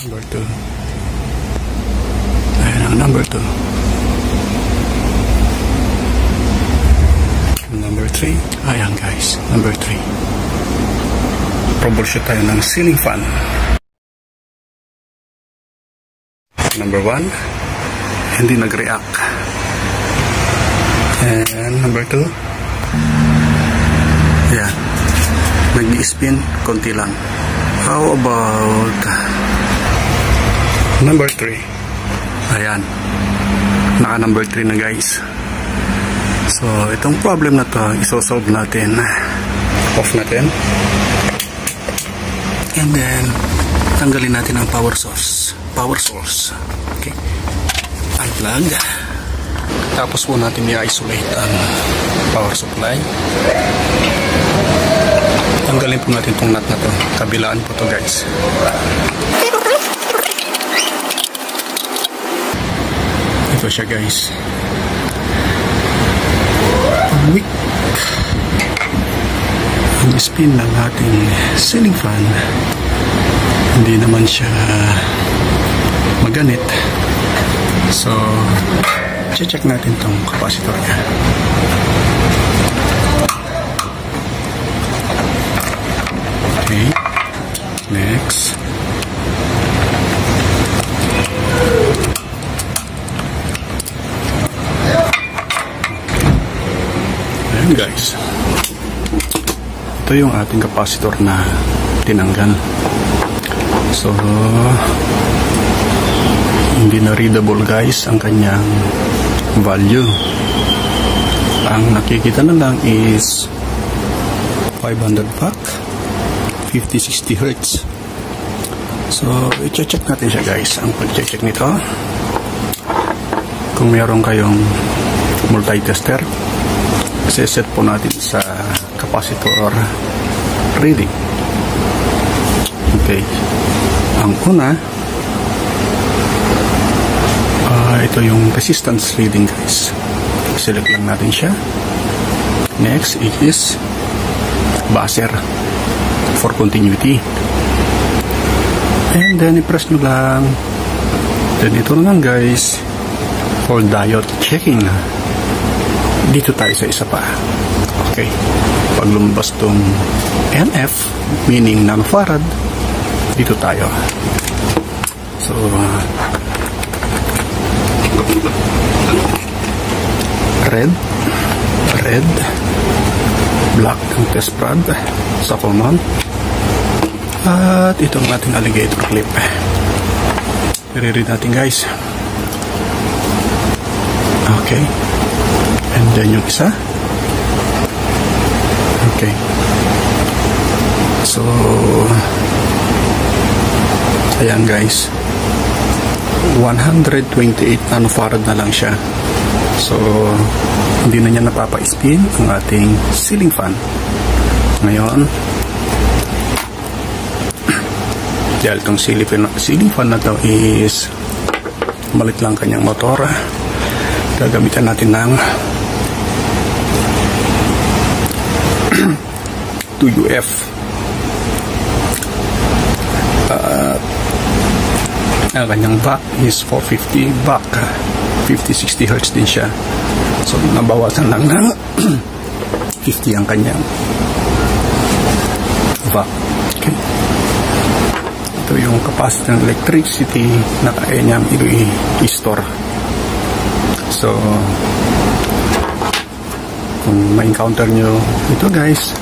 Number 2. Ayan ang number 2. Number 3. Ayan guys, number 3. Troubleshoot tayo ng ceiling fan. Number 1, hindi nag-react. And number 2, yeah, nag-spin konti lang. How about number 3? Ayan, naka number 3 na guys. So itong problem na to isosolve natin. Off natin, and then tanggalin natin ang power source. Okay, unplug. Tapos po natin i-isolate ang power supply. Tanggalin po natin itong nut na to. Kabilaan po to guys. Ito siya guys. Weak ang spin ng ating ceiling fan. Hindi naman siya maganit. So check natin tong capacitor niya. Okay, next. Ayan guys, ito yung ating capacitor na tinanggal. So hindi na readable guys ang kanyang value. Ang nakikita na lang is 500 watt, 50-60 Hz. So i-check natin siya guys. Ang pag-check nito, kung meron kayong multi-tester, set po natin sa capacitor reading. Okay, ang una, ito yung resistance reading guys. Select lang natin siya. Next is buzzer for continuity, and then i-press nyo lang. Then ito lang guys, for diode checking. Dito tayo sa isa pa. Okay, pag lumabas tong NF, meaning nanofarad, dito tayo. So red, black ang test prod sa common, at itong ating alligator clip. I-read natin guys. Okay, and then yung isa. Okay, so ayan guys, 128 nanofarad na lang siya. So hindi na niya napapa-spin ang ating ceiling fan. Ngayon, dahil itong ceiling fan na to is malit lang kanyang motor, gagamitan natin ng 2UF. Ang kanyang back is 450 back, 50-60 Hz din siya. So nabawasan lang ng 50 ang kanyang back. Okay, ito yung capacity ng electricity na kaya niyang i-store. So kung ma-encounter nyo ito guys,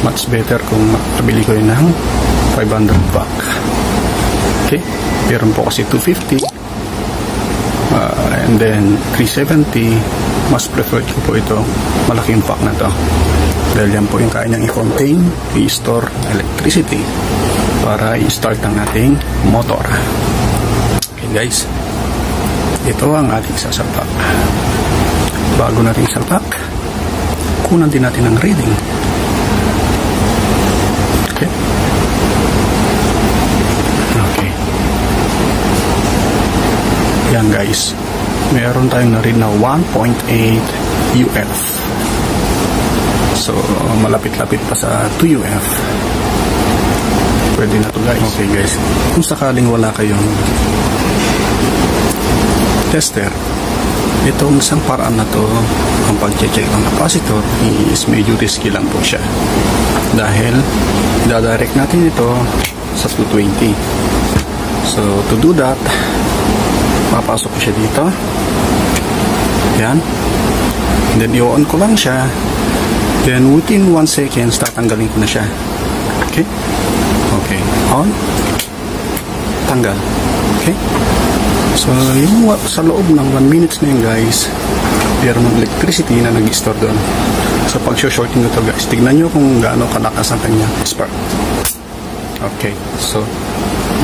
much better kung makabili ko yun ng 500 back. Okay, meron po kasi 250, and then 370. Mas preferred ko po ito, malaking pack na to, dahil yan po yung kaya niyang i-contain, i-store electricity para i-start ang ating motor. Okay guys, ito ang ating sasalpak. Bago natin salpak, kunan din natin ang reading. Okay, yan guys, meron tayong na-read na 1.8 UF. So malapit-lapit pa sa 2 UF. Pwede na to guys. Okay guys, kung sakaling wala kayong tester, itong isang paraan na to, ang pag-check ng capacitor is medyo risky lang po siya. Dahil dadirect natin ito sa 220. So to do that, papasok ko siya dito. Yan. And then i-on ko lang siya. Then within 1 second, tatanggalin ko na siya. Okay? Okay. On. Tanggal. Okay? So yung sa loob ng 1 minutes na yun guys, meron ng electricity na nag-store doon. So pag shorting ito guys, tignan nyo kung gaano kalakas ang kanya spark. Okay. So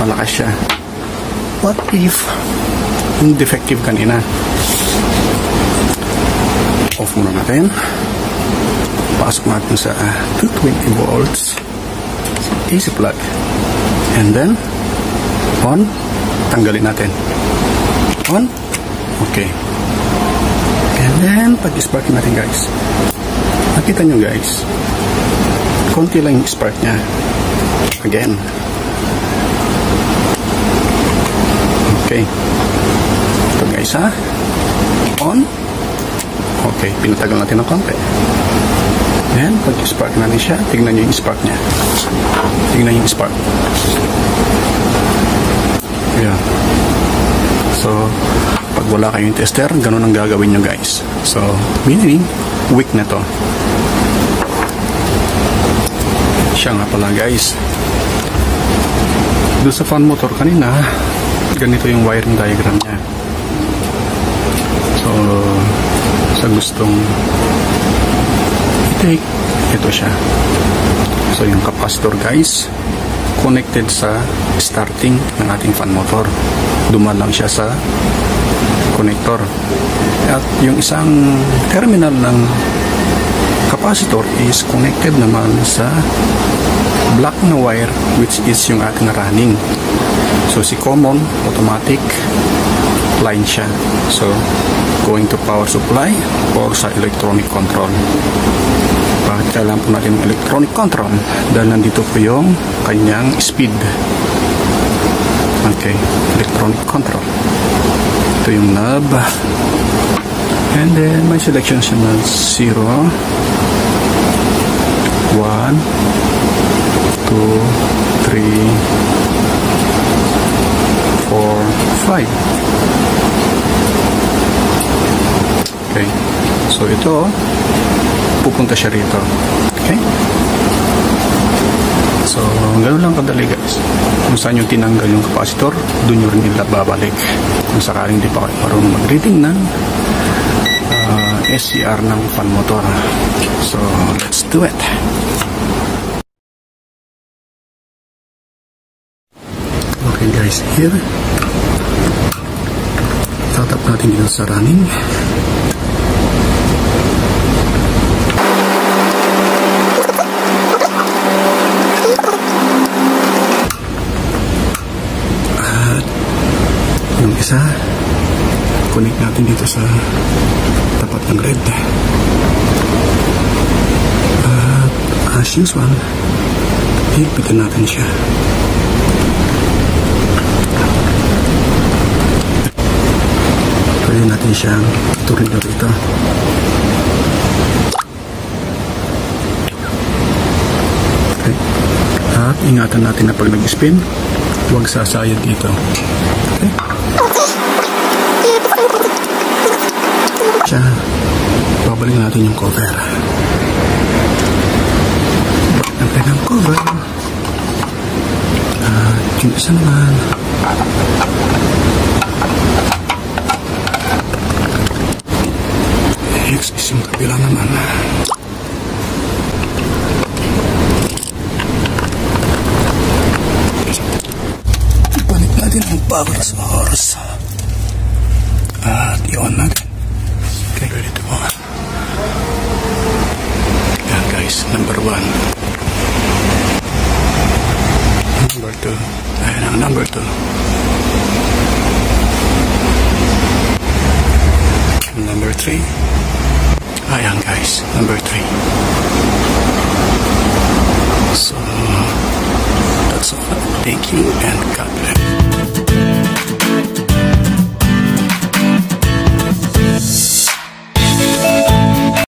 malakas siya. What if yung defective kanina? Off muna natin. Pasok natin sa 220 volts AC plug. And then on. Tanggalin natin. On. Okay. And then pag-spark natin guys, nakita nyo guys, konti lang yung spark nya. Again. Okay. Ito guys ha. On. Okay. Pinatagal natin ng konti. Then pag-spark natin siya, tignan nyo yung spark nya. Tignan yung spark. Yeah. So pag wala kayong tester, ganun ang gagawin nyo guys. So meaning weak na to. Siya nga pala guys, doon sa fan motor kanina, ganito yung wiring diagram nya. So sa gustong i-take, ito siya. So yung capacitor guys, connected sa starting ng ating fan motor. Duman lang siya sa connector. At yung isang terminal ng capacitor is connected naman sa black na wire, which is yung ating running. So si common automatic line siya. So going to power supply or sa electronic control. Bakit kailangan po natin ng electronic control? Dahil nandito po yung kanyang speed. Okay, electronic control. Ito yung knob. And then may selection siya na 0, 1, 2, 3, 4, 5. Okay, so ito pupunta siya rito. Okay? So, ganoon lang kadali guys. Kung saan yung tinanggal yung capacitor, doon nyo rin nila babalik. Kung sakaling di pa kayo marunong mag-reading ng SCR ng fan motor. So, let's do it. Okay guys, here. Tatap natin dito sa running. Yung isa, connect natin dito sa tapat ng red. At as usual, higpitin natin siya. Pwede natin siyang iturin na dito. Okay. At ingatan natin na pag nag-spin, huwag sasayad dito. Okay. Siya, babalik natin yung cover. Balik natin ang cover. At yung isa naman, next is yung kabila naman. Balik natin ang power source. At i-on natin. Okay, ready to go. Yan guys, number 1. Number 2. Ayan ang number 2. Number 3. Ayan guys, number 3. So, that's all. Thank you and God bless.